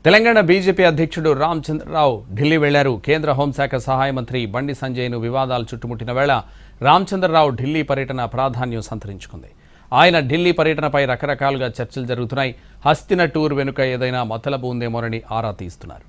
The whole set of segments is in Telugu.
తెలంగాణ బీజేపీ అధ్యక్షుడు రామచంద్రరావు ఢిల్లీ వెళ్లారు. కేంద్ర హోంశాఖ సహాయ మంత్రి బండి సంజయ్ను వివాదాలు చుట్టుముట్టిన వేళ రామచంద్రరావు ఢిల్లీ పర్యటన ప్రాధాన్యం సంతరించుకుంది. ఆయన ఢిల్లీ పర్యటనపై రకరకాలుగా చర్చలు జరుగుతున్నాయి. హస్తిన టూర్ వెనుక ఏదైనా మతలబు ఉందేమోనని ఆరా తీస్తున్నారు.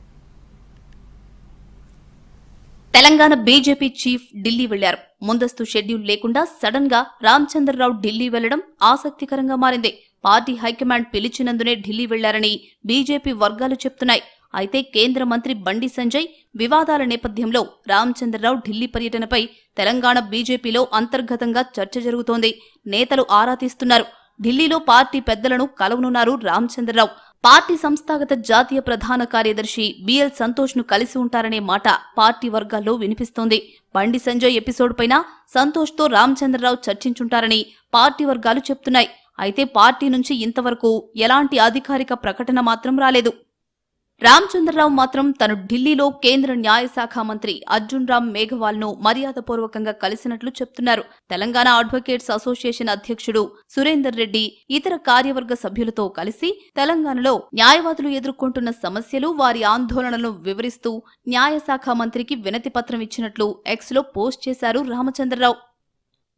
తెలంగాణ బీజేపీ చీఫ్ ఢిల్లీ వెళ్లారు. ముందస్తు షెడ్యూల్ లేకుండా సడన్ గా రామచంద్రరావు ఢిల్లీ వెళ్లడం ఆసక్తికరంగా మారింది. పార్టీ హైకమాండ్ పిలిచినందునే ఢిల్లీ వెళ్లారని బీజేపీ వర్గాలు చెప్తున్నాయి. అయితే కేంద్ర మంత్రి బండి సంజయ్ వివాదాల నేపథ్యంలో రామచంద్రరావు ఢిల్లీ పర్యటనపై తెలంగాణ బీజేపీలో అంతర్గతంగా చర్చ జరుగుతోంది. నేతలు ఆరా తీస్తున్నారు. ఢిల్లీలో పార్టీ పెద్దలను కలవనున్నారు రామచంద్రరావు. పార్టీ సంస్థాగత జాతీయ ప్రధాన కార్యదర్శి బిఎల్ సంతోష్ ను కలిసి ఉంటారనే మాట పార్టీ వర్గాల్లో వినిపిస్తోంది. బండి సంజయ్ ఎపిసోడ్ పైన సంతోష్ తో రామచంద్రరావు చర్చించుంటారని పార్టీ వర్గాలు చెప్తున్నాయి. అయితే పార్టీ నుంచి ఇంతవరకు ఎలాంటి అధికారిక ప్రకటన మాత్రం రాలేదు. రామచంద్రరావు మాత్రం తను ఢిల్లీలో కేంద్ర న్యాయశాఖ మంత్రి అర్జున్ రామ్ మేఘవాల్ ను మర్యాదపూర్వకంగా కలిసినట్లు చెప్తున్నారు. తెలంగాణ అడ్వకేట్స్ అసోసియేషన్ అధ్యక్షుడు సురేందర్ రెడ్డి ఇతర కార్యవర్గ సభ్యులతో కలిసి తెలంగాణలో న్యాయవాదులు ఎదుర్కొంటున్న సమస్యలు, వారి ఆందోళనలను వివరిస్తూ న్యాయశాఖ మంత్రికి వినతి పత్రం ఇచ్చినట్లు ఎక్స్ లో పోస్ట్ చేశారు రామచంద్రరావు.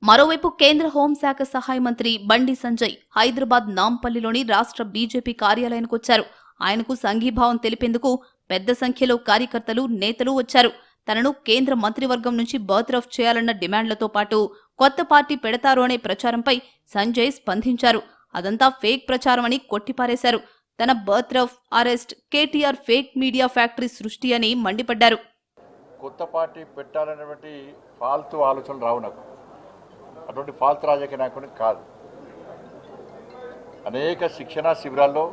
మరోవైపు కేంద్ర హోంశాఖ సహాయ మంత్రి బండి సంజయ్ హైదరాబాద్ నాంపల్లిలోని రాష్ట్ర బీజేపీ కార్యాలయానికి వచ్చారు. ఆయనకు సంఘీభావం తెలిపేందుకు పెద్ద సంఖ్యలో కార్యకర్తలు, నేతలు వచ్చారు. తనను కేంద్ర మంత్రివర్గం నుంచి బర్తరఫ్ చేయాలన్న డిమాండ్లతో పాటు కొత్త పార్టీ పెడతారు అనే ప్రచారంపై సంజయ్ స్పందించారు. అదంతా ఫేక్ ప్రచారమని కొట్టిపారేశారు. తన బర్తరఫ్, arrest KTR fake media factory సృష్టి అని మండిపడ్డారు. కొత్త పార్టీ పెట్టాలనేటువంటి ఫాల్తు ఆలోచనలు రావు నాకు. అటువంటి ఫాల్తు రాజకీయ నాయకుని కాదు. అనేక శిక్షణా శిబిరాల్లో,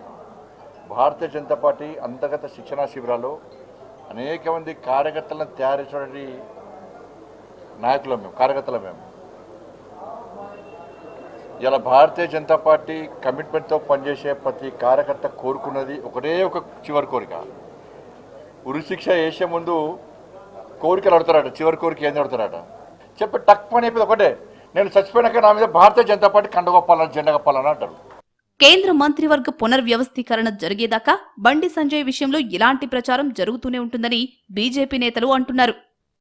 భారతీయ జనతా పార్టీ అంతర్గత శిక్షణా శిబిరాల్లో అనేక మంది కార్యకర్తలను తయారు చేసినటువంటి నాయకులం మేము, కార్యకర్తలం మేము. ఇలా భారతీయ జనతా పార్టీ కమిట్మెంట్తో పనిచేసే ప్రతి కార్యకర్త కోరుకున్నది ఒకటే ఒక చివరి కోరిక. ఉరిశిక్ష వేసే ముందు కోరికలు అడుగుతారట. చివరి కోరిక ఏం అడుగుతారట చెప్పి టక్ పని అయిపోయింది ఒకటే, నేను చచ్చిపోయినాక నా మీద భారతీయ జనతా పార్టీ కండ కప్పాలని, జెండా కప్పాలని అంటారు. కేంద్ర మంత్రివర్గ పునర్వ్యవస్థీకరణ జరిగేదాకా బండి సంజయ్ విషయంలో ఇలాంటి ప్రచారం జరుగుతూనే ఉంటుందని బీజేపీ నేతలు అంటున్నారు.